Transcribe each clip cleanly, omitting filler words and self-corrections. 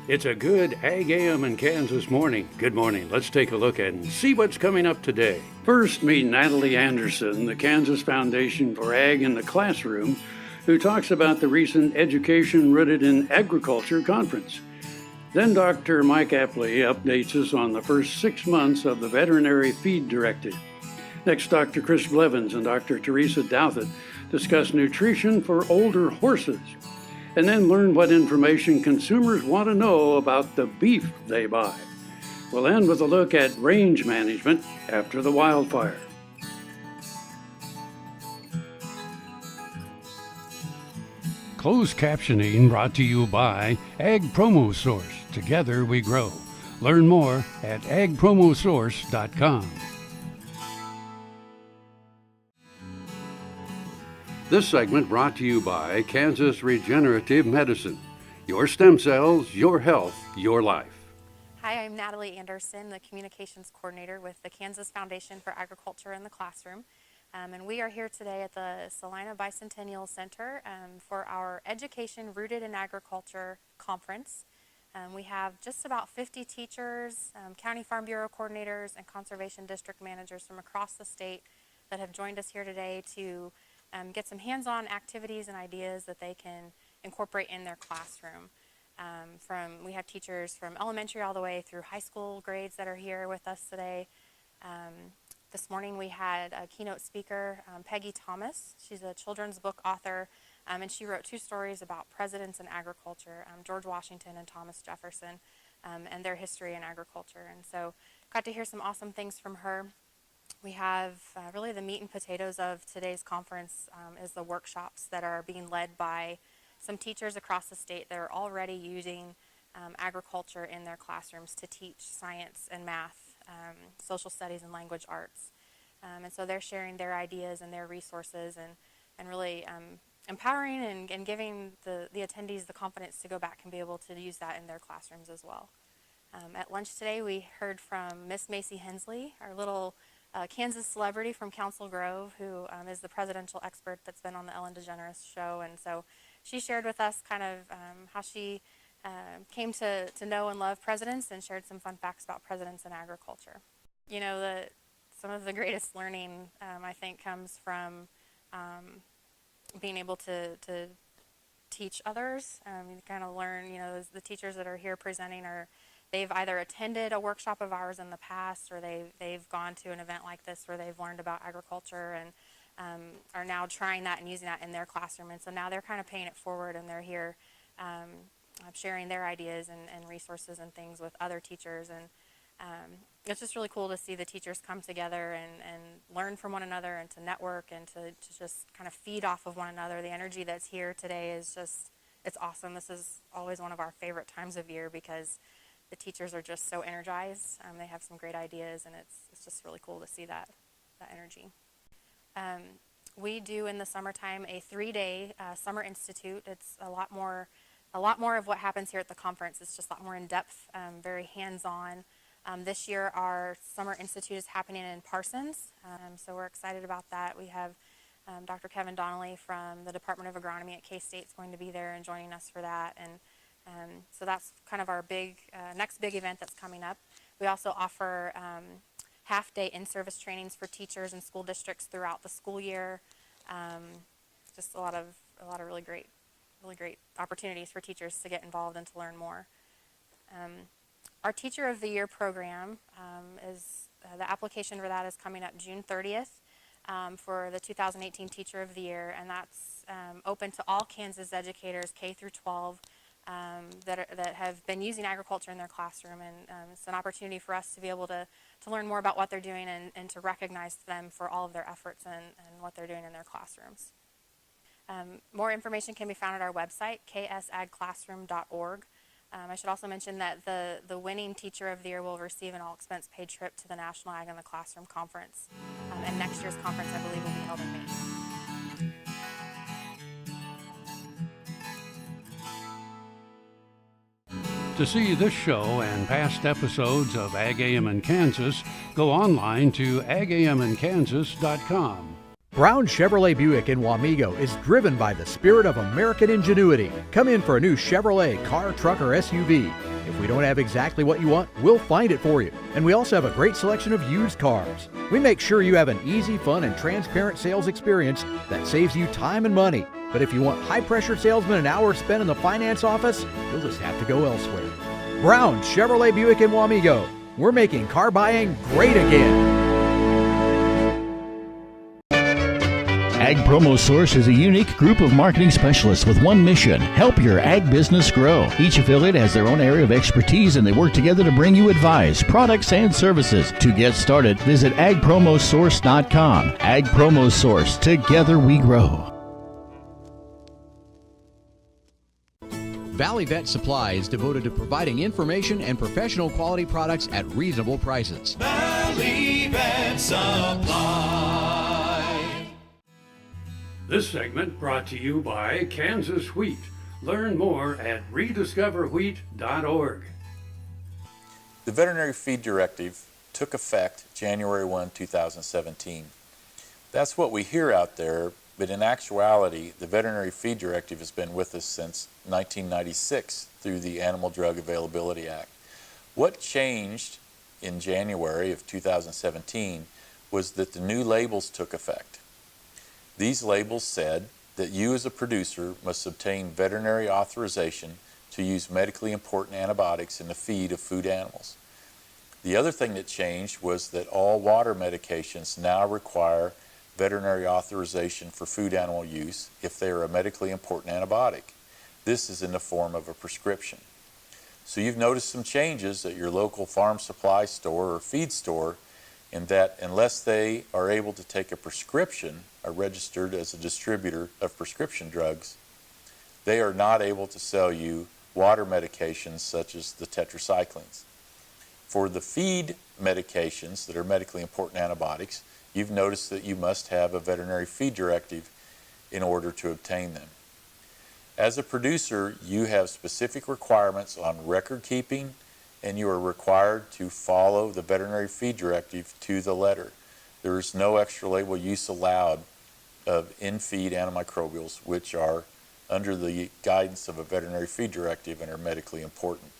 It's a good AGam in Kansas morning. Good morning. Let's take a look and see what's coming up today. First, meet Natalie Anderson, the Kansas Foundation for Ag in the Classroom, who talks about the recent Education Rooted in Agriculture conference. Then Dr. Mike Apley updates us on the first 6 months of the Veterinary Feed Directive. Next, Dr. Chris Blevins and Dr. Teresa Douthit discuss nutrition for older horses. And then learn what information consumers want to know about the beef they buy. We'll end with a look at range management after the wildfire. Closed captioning brought to you by Ag Promo Source. Together we grow. Learn more at agpromosource.com. This segment brought to you by Kansas Regenerative Medicine. Your stem cells, your health, your life. Hi, I'm Natalie Anderson, the Communications Coordinator with the Kansas Foundation for Agriculture in the Classroom. And we are here today at the Salina Bicentennial Center for our Education Rooted in Agriculture Conference. We have just about 50 teachers, County Farm Bureau coordinators, and conservation district managers from across the state that have joined us here today to get some hands-on activities and ideas that they can incorporate in their classroom. We have teachers from elementary all the way through high school grades that are here with us today. This morning we had a keynote speaker, Peggy Thomas. She's a children's book author, and she wrote 2 stories about presidents in agriculture, George Washington and Thomas Jefferson, and their history in agriculture. And so got to hear some awesome things from her. We have really the meat and potatoes of today's conference is the workshops that are being led by some teachers across the state that are already using agriculture in their classrooms to teach science and math, social studies and language arts. And so they're sharing their ideas and their resources and really empowering and giving the attendees the confidence to go back and be able to use that in their classrooms as well. At lunch today we heard from Miss Macy Hensley, our little Kansas celebrity from Council Grove, who is the presidential expert that's been on the Ellen DeGeneres show. And so she shared with us kind of how she came to know and love presidents and shared some fun facts about presidents in agriculture. You know, some of the greatest learning, I think, comes from being able to teach others. You kind of learn, you know, the teachers that are here presenting they've either attended a workshop of ours in the past, or they've gone to an event like this where they've learned about agriculture and are now trying that and using that in their classroom. And so now they're kind of paying it forward, and they're here sharing their ideas and resources and things with other teachers. And it's just really cool to see the teachers come together and learn from one another and to network and to just kind of feed off of one another. The energy that's here today is just, it's awesome. This is always one of our favorite times of year because the teachers are just so energized. They have some great ideas, and it's just really cool to see that energy. We do in the summertime a 3-day summer institute. It's a lot more of what happens here at the conference. It's just a lot more in depth, very hands-on. This year our summer institute is happening in Parsons, so we're excited about that. We have Dr. Kevin Donnelly from the Department of Agronomy at K-State is going to be there and joining us for that. And so that's kind of our next big event that's coming up. We also offer half-day in-service trainings for teachers and school districts throughout the school year. Just a lot of really great opportunities for teachers to get involved and to learn more. Our Teacher of the Year program is the application for that is coming up June 30th for the 2018 Teacher of the Year, and that's open to all Kansas educators K through 12. That have been using agriculture in their classroom, and it's an opportunity for us to be able to learn more about what they're doing and to recognize them for all of their efforts and what they're doing in their classrooms. More information can be found at our website, ksagclassroom.org. I should also mention that the winning Teacher of the Year will receive an all-expense paid trip to the National Ag in the Classroom Conference, and next year's conference, I believe, will be held in May. To see this show and past episodes of AGam in Kansas, go online to agaminkansas.com. Brown Chevrolet Buick in Wamego is driven by the spirit of American ingenuity. Come in for a new Chevrolet car, truck, or SUV. If we don't have exactly what you want, we'll find it for you. And we also have a great selection of used cars. We make sure you have an easy, fun, and transparent sales experience that saves you time and money. But if you want high-pressure salesmen and hours spent in the finance office, you'll just have to go elsewhere. Brown Chevrolet Buick in Wamego. We're making car buying great again. Ag Promo Source is a unique group of marketing specialists with one mission: help your ag business grow. Each affiliate has their own area of expertise, and they work together to bring you advice, products, and services. To get started, visit agpromosource.com. Ag Promo Source. Together we grow. Valley Vet Supply is devoted to providing information and professional quality products at reasonable prices. Valley Vet Supply. This segment brought to you by Kansas Wheat. Learn more at rediscoverwheat.org. The Veterinary Feed Directive took effect January 1, 2017. That's what we hear out there, but in actuality, the Veterinary Feed Directive has been with us since 1996 through the Animal Drug Availability Act. What changed in January of 2017 was that the new labels took effect. These labels said that you as a producer must obtain veterinary authorization to use medically important antibiotics in the feed of food animals. The other thing that changed was that all water medications now require veterinary authorization for food animal use if they are a medically important antibiotic. This is in the form of a prescription. So you've noticed some changes at your local farm supply store or feed store, in that unless they are able to take a prescription, are registered as a distributor of prescription drugs, they are not able to sell you water medications such as the tetracyclines. For the feed medications that are medically important antibiotics, you've noticed that you must have a veterinary feed directive in order to obtain them. As a producer, you have specific requirements on record keeping, and you are required to follow the veterinary feed directive to the letter. There is no extra label use allowed of in-feed antimicrobials, which are under the guidance of a veterinary feed directive and are medically important.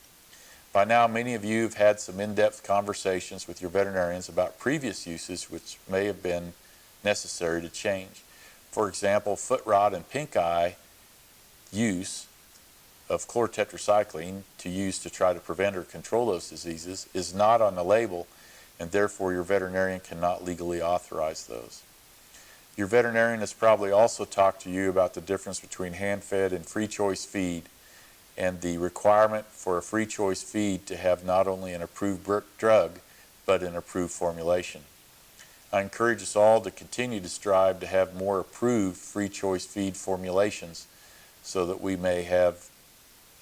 By now, many of you have had some in-depth conversations with your veterinarians about previous uses which may have been necessary to change. For example, foot rot and pink eye use of chlorotetracycline to use to try to prevent or control those diseases is not on the label, and therefore your veterinarian cannot legally authorize those. Your veterinarian has probably also talked to you about the difference between hand-fed and free choice feed, and the requirement for a free choice feed to have not only an approved drug, but an approved formulation. I encourage us all to continue to strive to have more approved free choice feed formulations so that we may have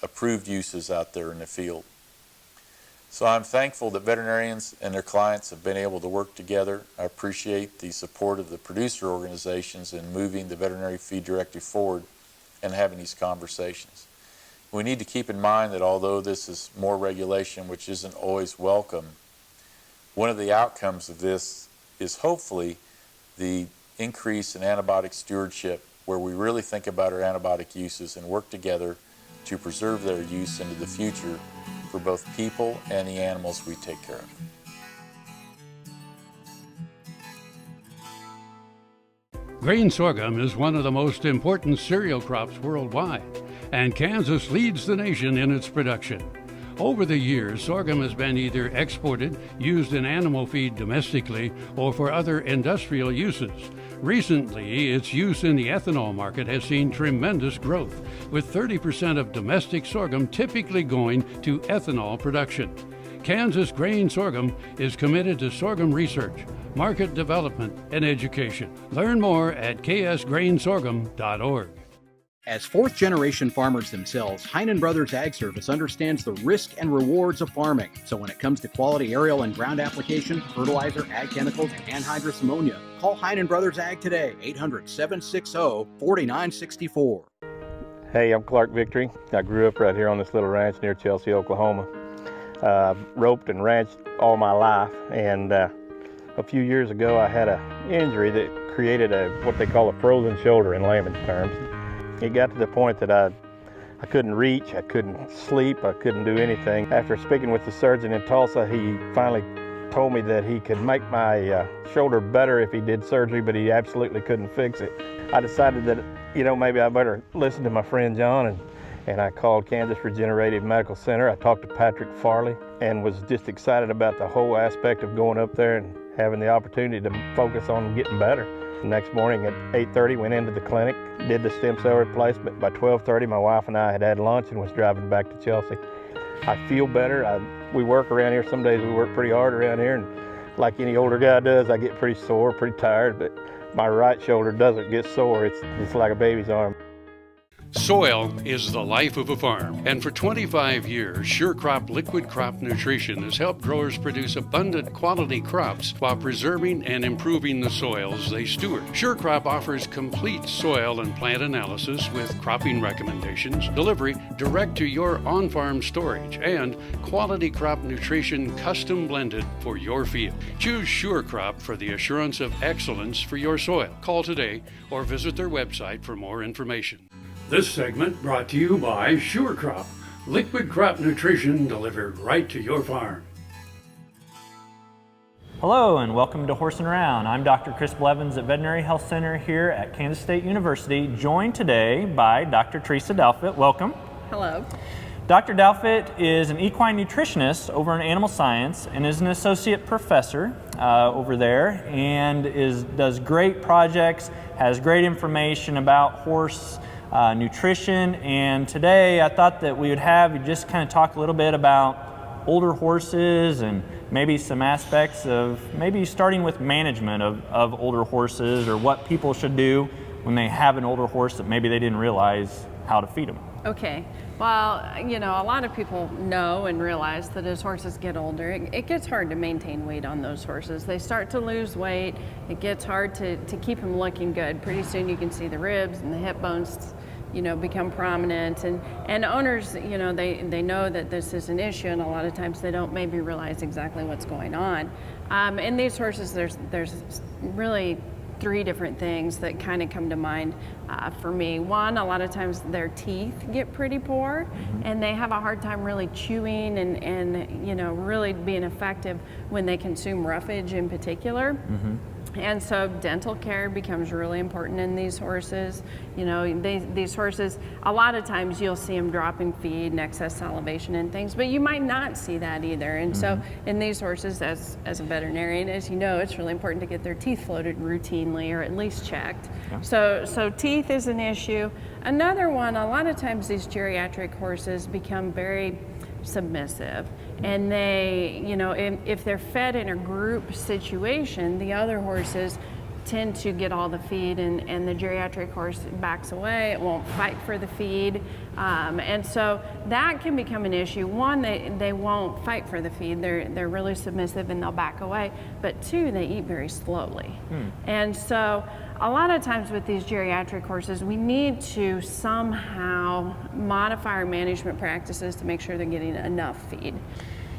approved uses out there in the field. So I'm thankful that veterinarians and their clients have been able to work together. I appreciate the support of the producer organizations in moving the Veterinary Feed Directive forward and having these conversations. We need to keep in mind that although this is more regulation, which isn't always welcome, one of the outcomes of this is hopefully the increase in antibiotic stewardship, where we really think about our antibiotic uses and work together to preserve their use into the future for both people and the animals we take care of. Grain sorghum is one of the most important cereal crops worldwide, and Kansas leads the nation in its production. Over the years, sorghum has been either exported, used in animal feed domestically, or for other industrial uses. Recently, its use in the ethanol market has seen tremendous growth, with 30% of domestic sorghum typically going to ethanol production. Kansas Grain Sorghum is committed to sorghum research, market development, and education. Learn more at ksgrainsorghum.org. As fourth-generation farmers themselves, Heinen Brothers Ag Service understands the risk and rewards of farming. So when it comes to quality aerial and ground application, fertilizer, ag chemicals, and anhydrous ammonia, call Heinen Brothers Ag today, 800-760-4964. Hey, I'm Clark Victory. I grew up right here on this little ranch near Chelsea, Oklahoma. Roped and ranched all my life, and a few years ago I had an injury that created what they call a frozen shoulder in layman's terms. It got to the point that I I couldn't reach, I couldn't sleep, I couldn't do anything. After speaking with the surgeon in Tulsa, he finally told me that he could make my shoulder better if he did surgery, but he absolutely couldn't fix it. I decided that, maybe I better listen to my friend John, and I called Kansas Regenerative Medical Center. I talked to Patrick Farley and was just excited about the whole aspect of going up there and having the opportunity to focus on getting better. The next morning at 8:30, went into the clinic, did the stem cell replacement. By 12:30, my wife and I had lunch and was driving back to Chelsea. I feel better. We work around here. Some days we work pretty hard around here, and like any older guy does, I get pretty sore, pretty tired, but my right shoulder doesn't get sore. It's like a baby's arm. Soil is the life of a farm, and for 25 years, SureCrop Liquid Crop Nutrition has helped growers produce abundant quality crops while preserving and improving the soils they steward. SureCrop offers complete soil and plant analysis with cropping recommendations, delivery direct to your on-farm storage, and quality crop nutrition custom blended for your field. Choose SureCrop for the assurance of excellence for your soil. Call today or visit their website for more information. This segment brought to you by SureCrop, liquid crop nutrition delivered right to your farm. Hello and welcome to Horse and Around. I'm Dr. Chris Blevins at Veterinary Health Center here at Kansas State University, joined today by Dr. Teresa Douthit. Welcome. Hello. Dr. Douthit is an equine nutritionist over in animal science and is an associate professor over there, and does great projects, has great information about horse nutrition. And today I thought that we would have you just kind of talk a little bit about older horses and maybe some aspects of maybe starting with management of older horses, or what people should do when they have an older horse that maybe they didn't realize how to feed them. Okay. Well, a lot of people know and realize that as horses get older, it gets hard to maintain weight on those horses. They start to lose weight. It gets hard to keep them looking good. Pretty soon you can see the ribs and the hip bones become prominent, and owners, they know that this is an issue, and a lot of times they don't maybe realize exactly what's going on. In these horses, there's really three different things that kind of come to mind for me. One, a lot of times their teeth get pretty poor, and they have a hard time really chewing and really being effective when they consume roughage in particular. And so dental care becomes really important in these horses. These horses, a lot of times you'll see them dropping feed and excess salivation and things, but you might not see that either. And so in these horses, as a veterinarian, as you know, it's really important to get their teeth floated routinely, or at least checked. Yeah. So teeth is an issue. Another one, a lot of times these geriatric horses become very submissive, and they, if they're fed in a group situation, the other horses tend to get all the feed, and the geriatric horse backs away. It won't fight for the feed, and so that can become an issue. One, they won't fight for the feed. They're really submissive and they'll back away. But two, they eat very slowly, and so a lot of times with these geriatric horses, we need to somehow modify our management practices to make sure they're getting enough feed.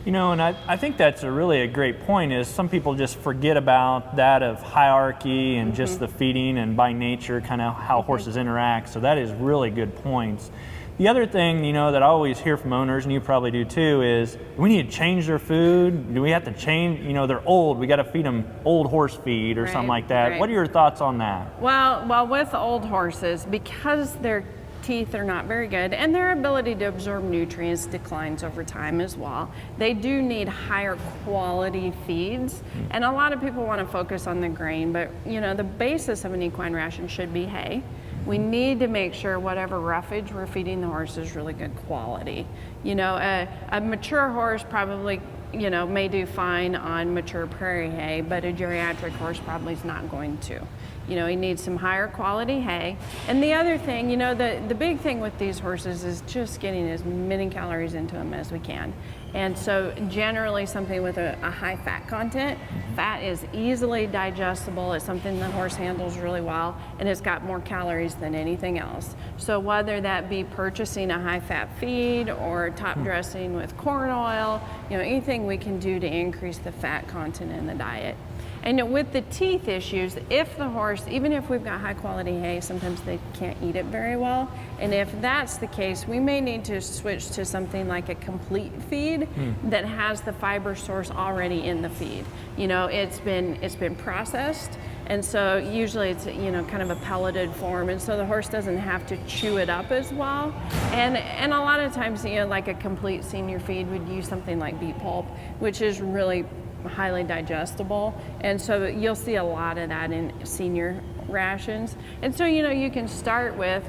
And I think that's really a great point, is some people just forget about that of hierarchy and just the feeding and by nature kind of how horses interact. So that is really good points. The other thing, that I always hear from owners, and you probably do too, is we need to change their food. Do we have to change, they're old, we got to feed them old horse feed or something like that. Right. What are your thoughts on that? Well, with old horses, because their teeth are not very good and their ability to absorb nutrients declines over time as well, they do need higher quality feeds. And a lot of people want to focus on the grain, but the basis of an equine ration should be hay. We need to make sure whatever roughage we're feeding the horse is really good quality. A mature horse probably, may do fine on mature prairie hay, but a geriatric horse probably is not going to. He needs some higher quality hay. And the other thing, the big thing with these horses is just getting as many calories into them as we can. And so generally something with a high fat content, fat is easily digestible. It's something the horse handles really well, and it's got more calories than anything else. So whether that be purchasing a high fat feed or top dressing with corn oil, anything we can do to increase the fat content in the diet. And with the teeth issues, if the horse, even if we've got high quality hay, sometimes they can't eat it very well. And if that's the case, we may need to switch to something like a complete feed that has the fiber source already in the feed. You know, it's been processed, and so usually it's, you know, kind of a pelleted form, and so the horse doesn't have to chew it up as well. And a lot of times, you know, like a complete senior feed would use something like beet pulp, which is really highly digestible, and so you'll see a lot of that in senior rations. And so, you know, you can start with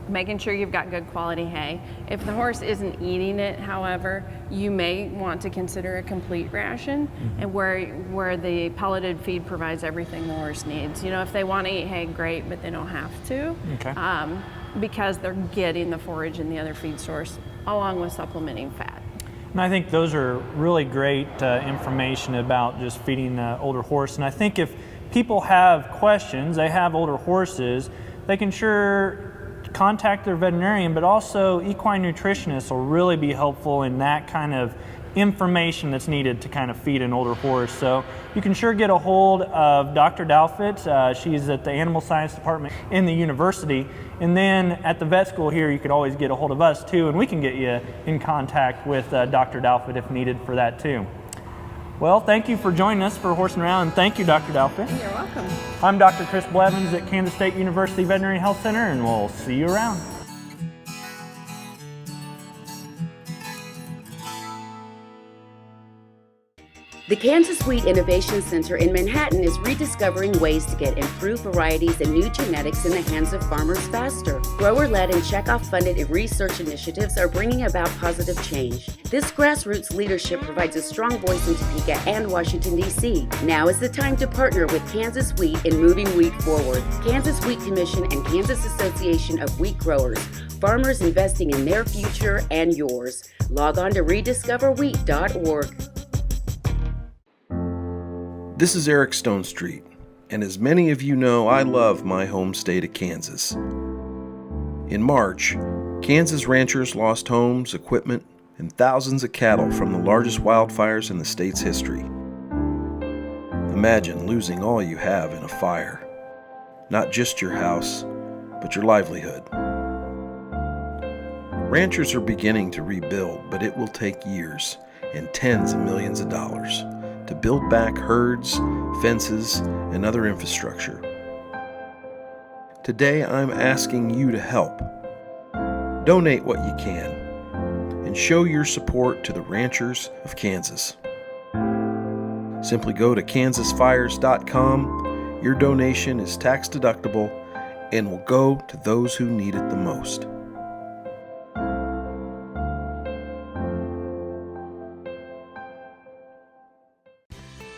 making sure you've got good quality hay. If the horse isn't eating it, however, you may want to consider a complete ration, and where the pelleted feed provides everything the horse needs. You know, if they want to eat hay, great, but they don't have to, because they're getting the forage and the other feed source along with supplementing fat. And I think those are really great information about just feeding the older horse. And I think if people have questions, they have older horses, they can sure contact their veterinarian, but also equine nutritionists will really be helpful in that kind of information that's needed to kind of feed an older horse. So you can sure get a hold of Dr. Douthit. She's at the Animal Science Department in the university. And then at the vet school here, you could always get a hold of us too, and we can get you in contact with Dr. Douthit if needed for that too. Well, thank you for joining us for Horsing Around, and thank you, Dr. Douthit. You're welcome. I'm Dr. Chris Blevins at Kansas State University Veterinary Health Center, and we'll see you around. The Kansas Wheat Innovation Center in Manhattan is rediscovering ways to get improved varieties and new genetics in the hands of farmers faster. Grower-led and checkoff-funded research initiatives are bringing about positive change. This grassroots leadership provides a strong voice in Topeka and Washington, D.C. Now is the time to partner with Kansas Wheat in moving wheat forward. Kansas Wheat Commission and Kansas Association of Wheat Growers. Farmers investing in their future and yours. Log on to rediscoverwheat.org. This is Eric Stonestreet, and as many of you know, I love my home state of Kansas. In March, Kansas ranchers lost homes, equipment, and thousands of cattle from the largest wildfires in the state's history. Imagine losing all you have in a fire. Not just your house, but your livelihood. Ranchers are beginning to rebuild, but it will take years and tens of millions of dollars to build back herds, fences, and other infrastructure. Today, I'm asking you to help. Donate what you can and show your support to the ranchers of Kansas. Simply go to kansasfires.com. Your donation is tax deductible and will go to those who need it the most.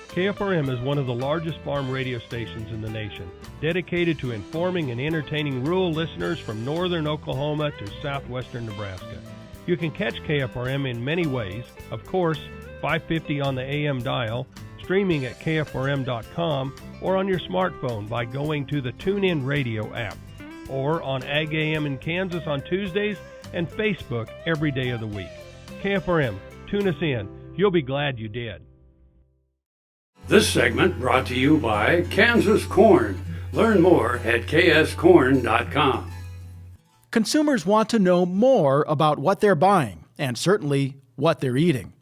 KFRM is one of the largest farm radio stations in the nation, dedicated to informing and entertaining rural listeners from northern Oklahoma to southwestern Nebraska. You can catch KFRM in many ways, of course, 550 on the AM dial, streaming at kfrm.com, or on your smartphone by going to the TuneIn Radio app, or on AGam in Kansas on Tuesdays and Facebook every day of the week. KFRM, tune us in. You'll be glad you did. This segment brought to you by Kansas Corn. Learn more at kscorn.com. Consumers want to know more about what they're buying and certainly what they're eating.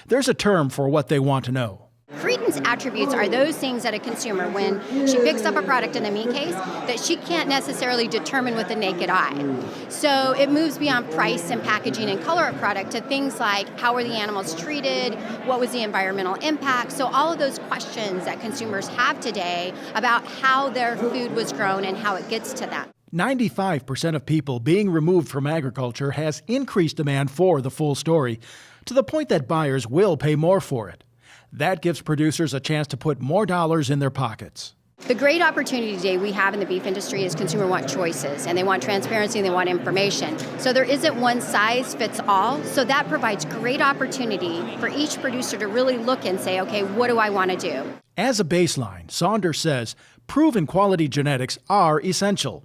There's a term for what they want to know. Credence attributes are those things that a consumer, when she picks up a product in the meat case, that she can't necessarily determine with the naked eye. So it moves beyond price and packaging and color of product to things like how were the animals treated, what was the environmental impact. So all of those questions that consumers have today about how their food was grown and how it gets to them. 95% of people being removed from agriculture has increased demand for the full story, to the point that buyers will pay more for it. That gives producers a chance to put more dollars in their pockets. The great opportunity today we have in the beef industry is consumers want choices, and they want transparency, and they want information. So there isn't one size fits all. So that provides great opportunity for each producer to really look and say, okay, what do I want to do? As a baseline, Saunders says proven quality genetics are essential.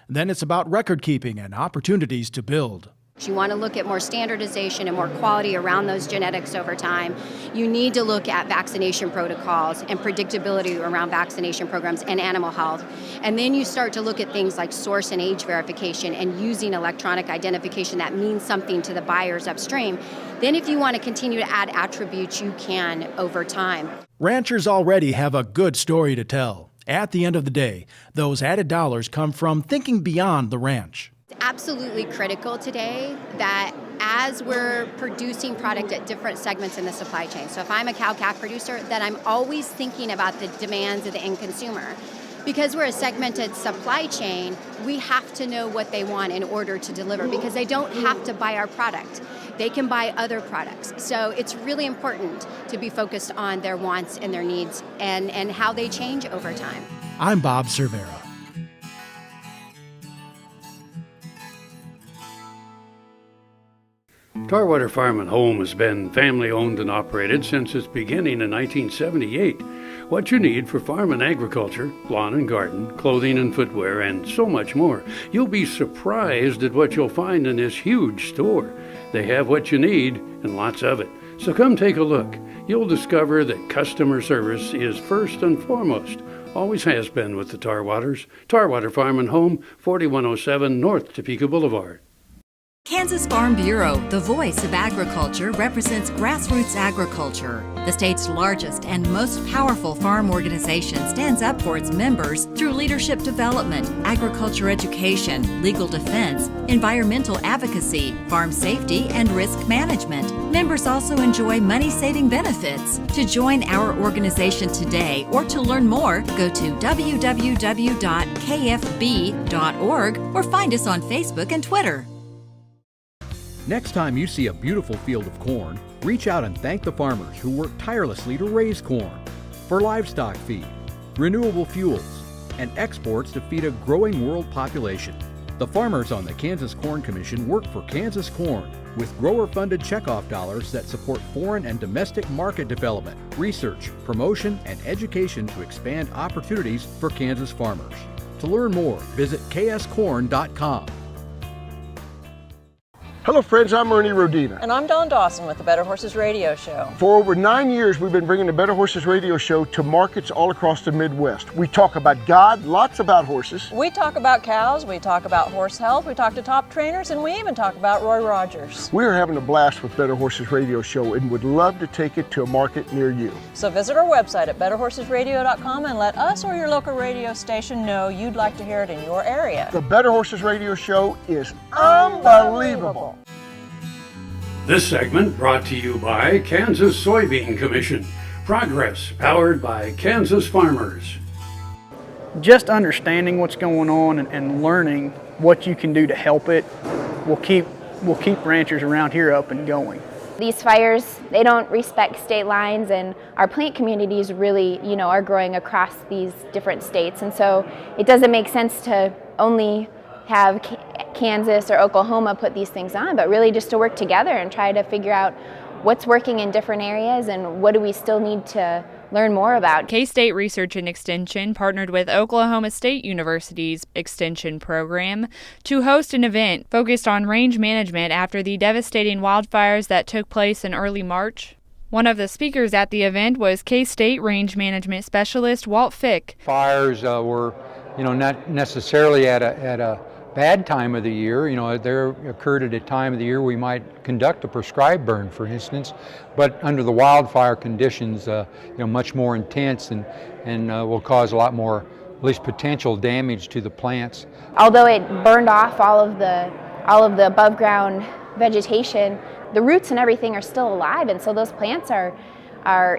Then it's about record keeping and opportunities to build. You want to look at more standardization and more quality around those genetics over time. You need to look at vaccination protocols and predictability around vaccination programs and animal health. And then you start to look at things like source and age verification and using electronic identification that means something to the buyers upstream. Then if you want to continue to add attributes, you can over time. Ranchers already have a good story to tell. At the end of the day, those added dollars come from thinking beyond the ranch. Absolutely critical today that as we're producing product at different segments in the supply chain. So if I'm a cow-calf producer, that I'm always thinking about the demands of the end consumer. Because we're a segmented supply chain, we have to know what they want in order to deliver, because they don't have to buy our product. They can buy other products. So it's really important to be focused on their wants and their needs and how they change over time. I'm Bob Cervera. Tarwater Farm and Home has been family owned and operated since its beginning in 1978. What you need for farm and agriculture, lawn and garden, clothing and footwear, and so much more. You'll be surprised at what you'll find in this huge store. They have what you need and lots of it. So come take a look. You'll discover that customer service is first and foremost. Always has been with the Tarwaters. Tarwater Farm and Home, 4107 North Topeka Boulevard. Kansas Farm Bureau, the voice of agriculture, represents grassroots agriculture. The state's largest and most powerful farm organization stands up for its members through leadership development, agriculture education, legal defense, environmental advocacy, farm safety, and risk management. Members also enjoy money-saving benefits. To join our organization today or to learn more, go to www.kfb.org or find us on Facebook and Twitter. Next time you see a beautiful field of corn, reach out and thank the farmers who work tirelessly to raise corn for livestock feed, renewable fuels, and exports to feed a growing world population. The farmers on the Kansas Corn Commission work for Kansas Corn with grower-funded checkoff dollars that support foreign and domestic market development, research, promotion, and education to expand opportunities for Kansas farmers. To learn more, visit kscorn.com. Hello friends, I'm Ernie Rodina. And I'm Dawn Dawson with the Better Horses Radio Show. For over 9 years, we've been bringing the Better Horses Radio Show to markets all across the Midwest. We talk about God, lots about horses. We talk about cows, we talk about horse health, we talk to top trainers, and we even talk about Roy Rogers. We're having a blast with Better Horses Radio Show and would love to take it to a market near you. So visit our website at betterhorsesradio.com and let us or your local radio station know you'd like to hear it in your area. The Better Horses Radio Show is unbelievable. This segment brought to you by Kansas Soybean Commission. Progress powered by Kansas farmers. Just understanding what's going on and learning what you can do to help it will keep ranchers around here up and going. These fires, they don't respect state lines, and our plant communities really, are growing across these different states. And so it doesn't make sense to only have Kansas or Oklahoma put these things on, but really just to work together and try to figure out what's working in different areas and what do we still need to learn more about. K-State Research and Extension partnered with Oklahoma State University's Extension program to host an event focused on range management after the devastating wildfires that took place in early March. One of the speakers at the event was K-State Range Management Specialist Walt Fick. Fires were, not necessarily at a bad time of the year. They occurred at a time of the year we might conduct a prescribed burn, for instance, but under the wildfire conditions, much more intense and will cause a lot more, at least potential damage to the plants. Although it burned off all of the above ground vegetation, the roots and everything are still alive, and so those plants are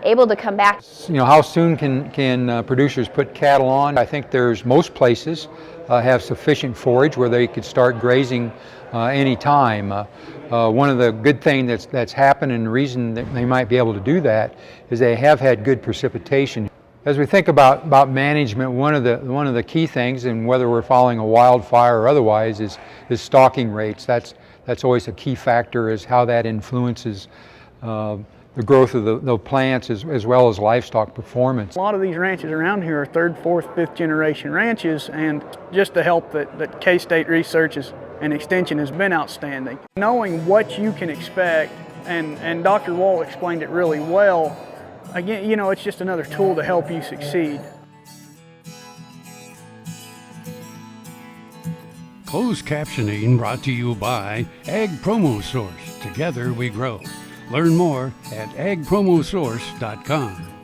able to come back. How soon can producers put cattle on? I think most places have sufficient forage where they could start grazing any time. One of the good things that's happened, and the reason that they might be able to do that, is they have had good precipitation. As we think about management, one of the key things, and whether we're following a wildfire or otherwise, is stalking rates. That's always a key factor, is how that influences the growth of the plants as well as livestock performance. A lot of these ranches around here are third, fourth, fifth generation ranches, and just the help that K-State Research and Extension has been outstanding. Knowing what you can expect, and Dr. Wall explained it really well, again, you know, it's just another tool to help you succeed. Closed captioning brought to you by Ag Promo Source. Together we grow. Learn more at agpromosource.com.